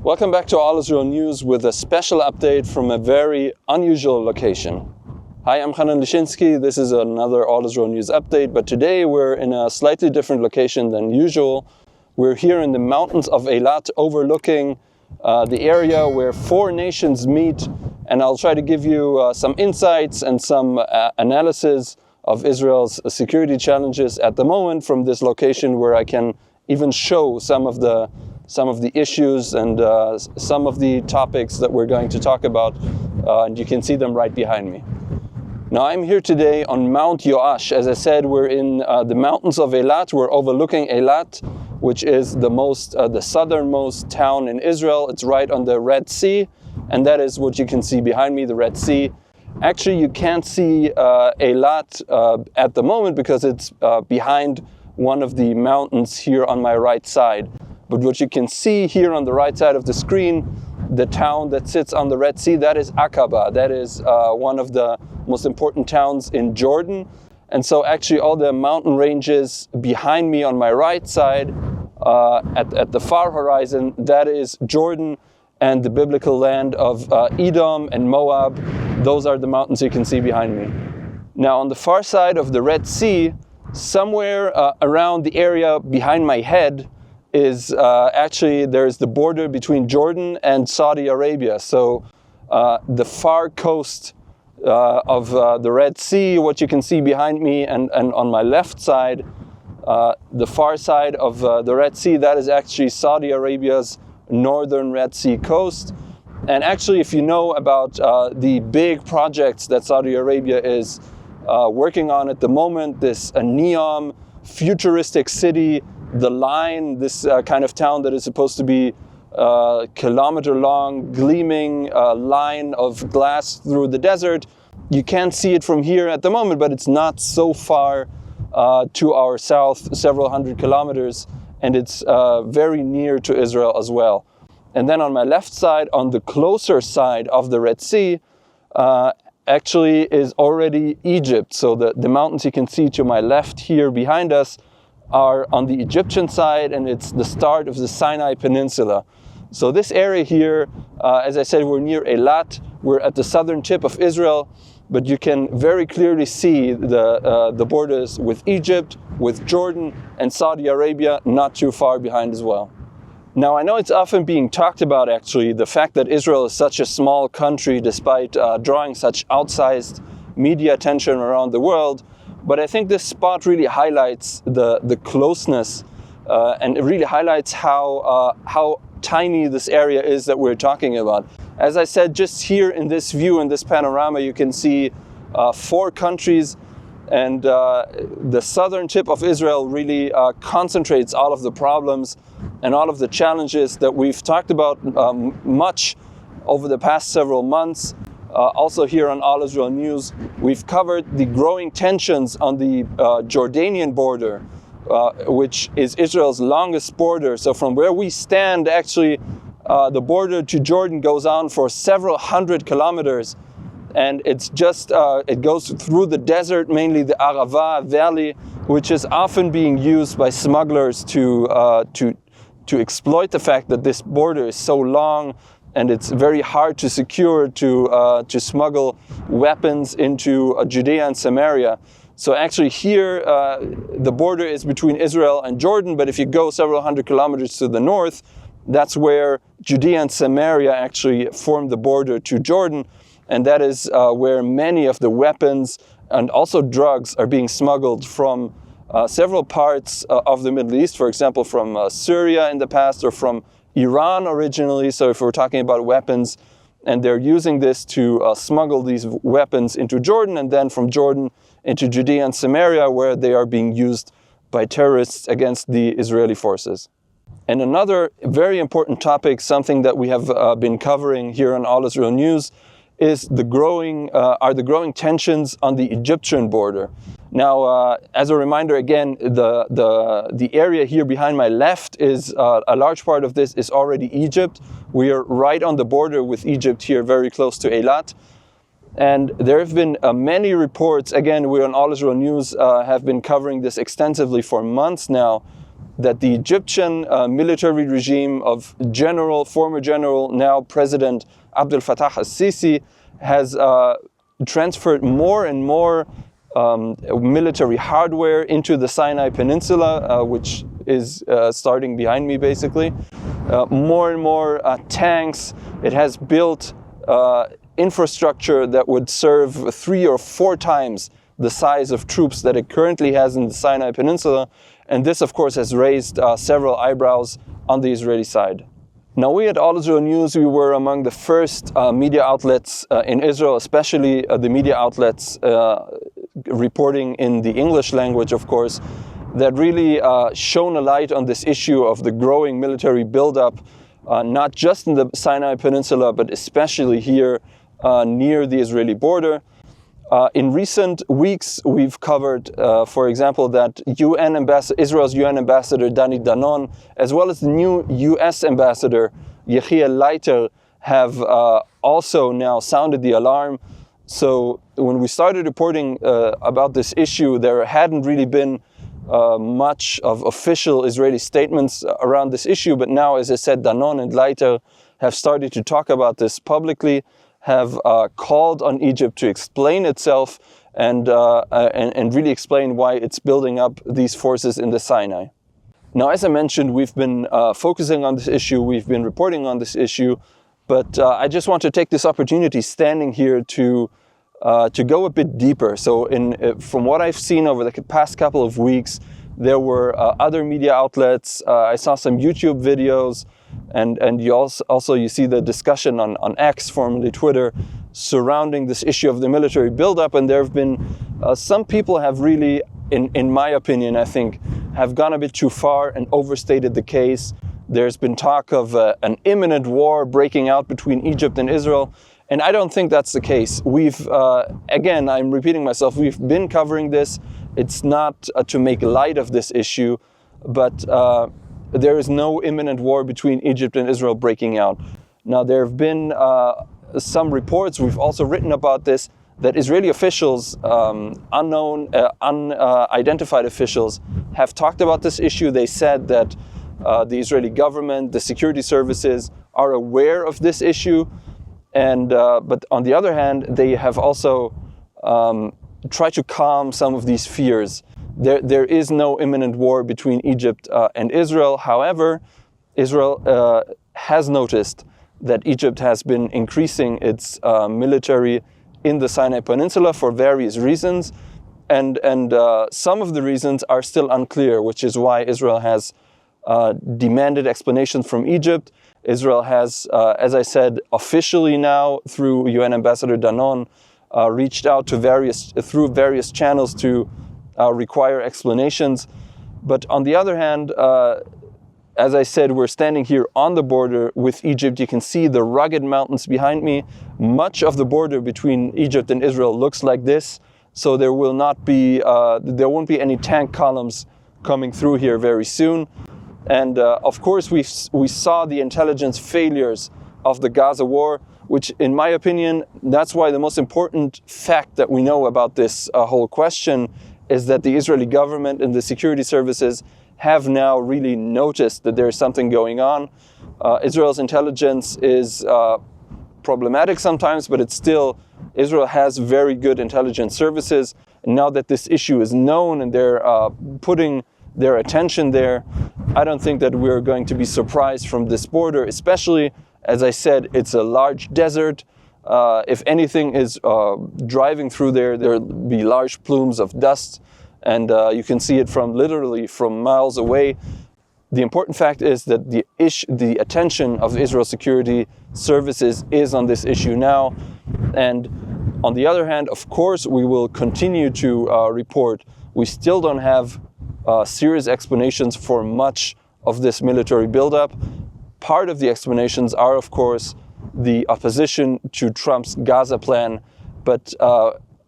Welcome back to All Israel News with a special update from a very unusual location. Hi, I'm Hanan Lichinsky. This is another All Israel News update, but today we're in a slightly different location than usual. We're here in the mountains of Eilat, overlooking the area where four nations meet, and I'll try to give you some insights and some analysis of Israel's security challenges at the moment from this location, where I can even show some of the issues and some of the topics that we're going to talk about, and you can see them right behind me. Now, I'm here today on Mount Yoash. As I said, we're in the mountains of Eilat. We're overlooking Eilat, which is the southernmost town in Israel. It's right on the Red Sea, and that is what you can see behind me, the Red Sea. Actually, you can't see Eilat at the moment because it's behind one of the mountains here on my right side. But what you can see here on the right side of the screen, the town that sits on the Red Sea, that is Aqaba. That is one of the most important towns in Jordan. And so actually all the mountain ranges behind me on my right side, at the far horizon, that is Jordan and the biblical land of Edom and Moab. Those are the mountains you can see behind me. Now on the far side of the Red Sea, somewhere around the area behind my head, is actually there's the border between Jordan and Saudi Arabia. So the far coast of the Red Sea, what you can see behind me, and on my left side, the far side of the Red Sea, that is actually Saudi Arabia's northern Red Sea coast. And actually, if you know about the big projects that Saudi Arabia is working on at the moment, this Neom futuristic city, the Line, this kind of town that is supposed to be kilometer-long, gleaming line of glass through the desert. You can't see it from here at the moment, but it's not so far to our south, several hundred kilometers, and it's very near to Israel as well. And then on my left side, on the closer side of the Red Sea, actually is already Egypt. So the mountains you can see to my left here behind us are on the Egyptian side, and it's the start of the Sinai Peninsula. So this area here, as I said, we're near Eilat. We're at the southern tip of Israel, but you can very clearly see the borders with Egypt, with Jordan, and Saudi Arabia not too far behind as well. Now, I know it's often being talked about, actually, the fact that Israel is such a small country despite drawing such outsized media attention around the world. But I think this spot really highlights the closeness and it really highlights how tiny this area is that we're talking about. As I said, just here in this view, in this panorama, you can see four countries, and the southern tip of Israel really concentrates all of the problems and all of the challenges that we've talked about much over the past several months. Also here on All Israel News, we've covered the growing tensions on the Jordanian border, which is Israel's longest border. So from where we stand, actually, the border to Jordan goes on for several hundred kilometers. And it's just, it goes through the desert, mainly the Arava Valley, which is often being used by smugglers to exploit the fact that this border is so long, and it's very hard to secure to smuggle weapons into Judea and Samaria. So actually here, the border is between Israel and Jordan, but if you go several hundred kilometers to the north, that's where Judea and Samaria actually form the border to Jordan, and that is where many of the weapons and also drugs are being smuggled from several parts of the Middle East, for example, from Syria in the past, or from Iran originally. So if we're talking about weapons, and they're using this to smuggle these weapons into Jordan, and then from Jordan into Judea and Samaria, where they are being used by terrorists against the Israeli forces. And another very important topic, something that we have been covering here on All Israel News, is the growing tensions on the Egyptian border. Now, as a reminder, again, the area here behind my left is a large part of this is already Egypt. We are right on the border with Egypt here, very close to Eilat. And there have been many reports, again, we on All Israel News have been covering this extensively for months now, that the Egyptian military regime of former general, now President Abdel Fattah al-Sisi has transferred more and more military hardware into the Sinai Peninsula, which is starting behind me basically. More and more tanks. It has built infrastructure that would serve 3 or 4 times the size of troops that it currently has in the Sinai Peninsula. And this, of course, has raised several eyebrows on the Israeli side. Now, we at All Israel News, we were among the first media outlets in Israel, especially the media outlets reporting in the English language, of course, that really shone a light on this issue of the growing military buildup, not just in the Sinai Peninsula, but especially here near the Israeli border. In recent weeks, we've covered, for example, that Israel's UN ambassador, Danny Danon, as well as the new US ambassador, Yechiel Leiter, have also now sounded the alarm. So when we started reporting about this issue, there hadn't really been much of official Israeli statements around this issue. But now, as I said, Danon and Leiter have started to talk about this publicly, have called on Egypt to explain itself and really explain why it's building up these forces in the Sinai. Now, as I mentioned, we've been focusing on this issue, we've been reporting on this issue, but I just want to take this opportunity standing here to go a bit deeper. So from what I've seen over the past couple of weeks, there were other media outlets. I saw some YouTube videos, and you also you see the discussion on X, formerly Twitter, surrounding this issue of the military buildup. And there have been some people have really, in my opinion, I think, have gone a bit too far and overstated the case. There's been talk of an imminent war breaking out between Egypt and Israel. And I don't think that's the case. We've, again, I'm repeating myself, we've been covering this. It's not to make light of this issue, but there is no imminent war between Egypt and Israel breaking out. Now, there have been some reports, we've also written about this, that Israeli officials, unidentified officials, have talked about this issue. They said that the Israeli government, the security services are aware of this issue. And but on the other hand, they have also tried to calm some of these fears. There is no imminent war between Egypt and Israel. However, Israel has noticed that Egypt has been increasing its military in the Sinai Peninsula for various reasons. And some of the reasons are still unclear, which is why Israel has demanded explanations from Egypt. Israel has, as I said, officially now through UN Ambassador Danon, reached out to through various channels to require explanations. But on the other hand, as I said, we're standing here on the border with Egypt. You can see the rugged mountains behind me. Much of the border between Egypt and Israel looks like this. So there won't be any tank columns coming through here very soon. And of course, we saw the intelligence failures of the Gaza war, which in my opinion, that's why the most important fact that we know about this whole question is that the Israeli government and the security services have now really noticed that there's something going on. Israel's intelligence is problematic sometimes, but it's still, Israel has very good intelligence services. And now that this issue is known and they're putting their attention there, I don't think that we're going to be surprised from this border, especially, as I said, it's a large desert. If anything is driving through there'll be large plumes of dust, and you can see it literally from miles away. The important fact is that the attention of Israel security services is on this issue now. And on the other hand, of course, we will continue to report. We still don't have serious explanations for much of this military buildup. Part of the explanations are, of course, the opposition to Trump's Gaza plan. But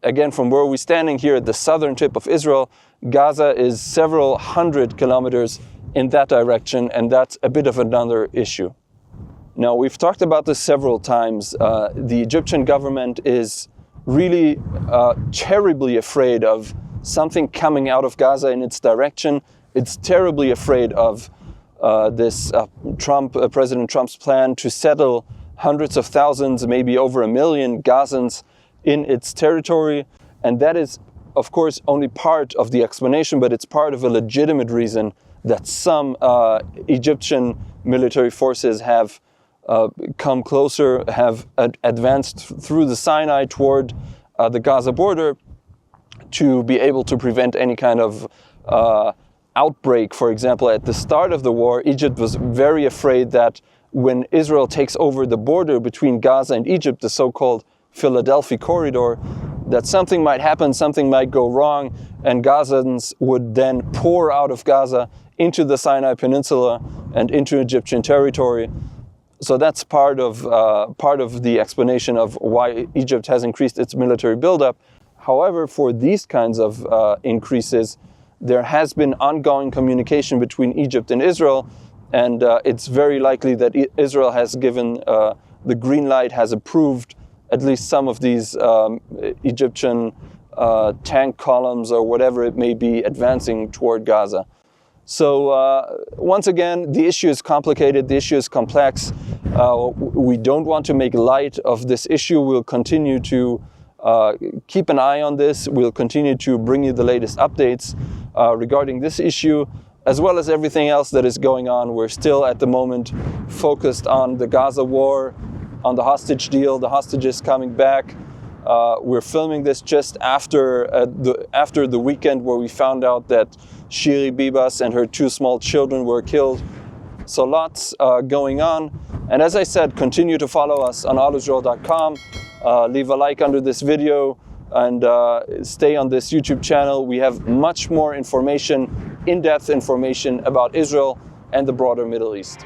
again, from where we're standing here at the southern tip of Israel, Gaza is several hundred kilometers in that direction, and that's a bit of another issue. Now, we've talked about this several times. The Egyptian government is really terribly afraid of something coming out of Gaza in its direction, it's terribly afraid of President Trump's plan to settle hundreds of thousands, maybe over 1 million Gazans in its territory. And that is, of course, only part of the explanation, but it's part of a legitimate reason that some Egyptian military forces have come closer, have advanced through the Sinai toward the Gaza border to be able to prevent any kind of outbreak. For example, at the start of the war, Egypt was very afraid that when Israel takes over the border between Gaza and Egypt, the so-called Philadelphia corridor, that something might happen, something might go wrong, and Gazans would then pour out of Gaza into the Sinai Peninsula and into Egyptian territory. So that's part of the explanation of why Egypt has increased its military buildup. However, for these kinds of increases, there has been ongoing communication between Egypt and Israel, and it's very likely that Israel has given the green light, has approved at least some of these Egyptian tank columns or whatever it may be advancing toward Gaza. So once again, the issue is complicated, the issue is complex. We don't want to make light of this issue. We'll continue to keep an eye on this. We'll continue to bring you the latest updates regarding this issue, as well as everything else that is going on. We're still at the moment focused on the Gaza war, on the hostage deal, the hostages coming back. We're filming this just after the weekend where we found out that Shiri Bibas and her 2 small children were killed. So lots going on. And as I said, continue to follow us on allusrael.com. Leave a like under this video and stay on this YouTube channel. We have much more information, in-depth information about Israel and the broader Middle East.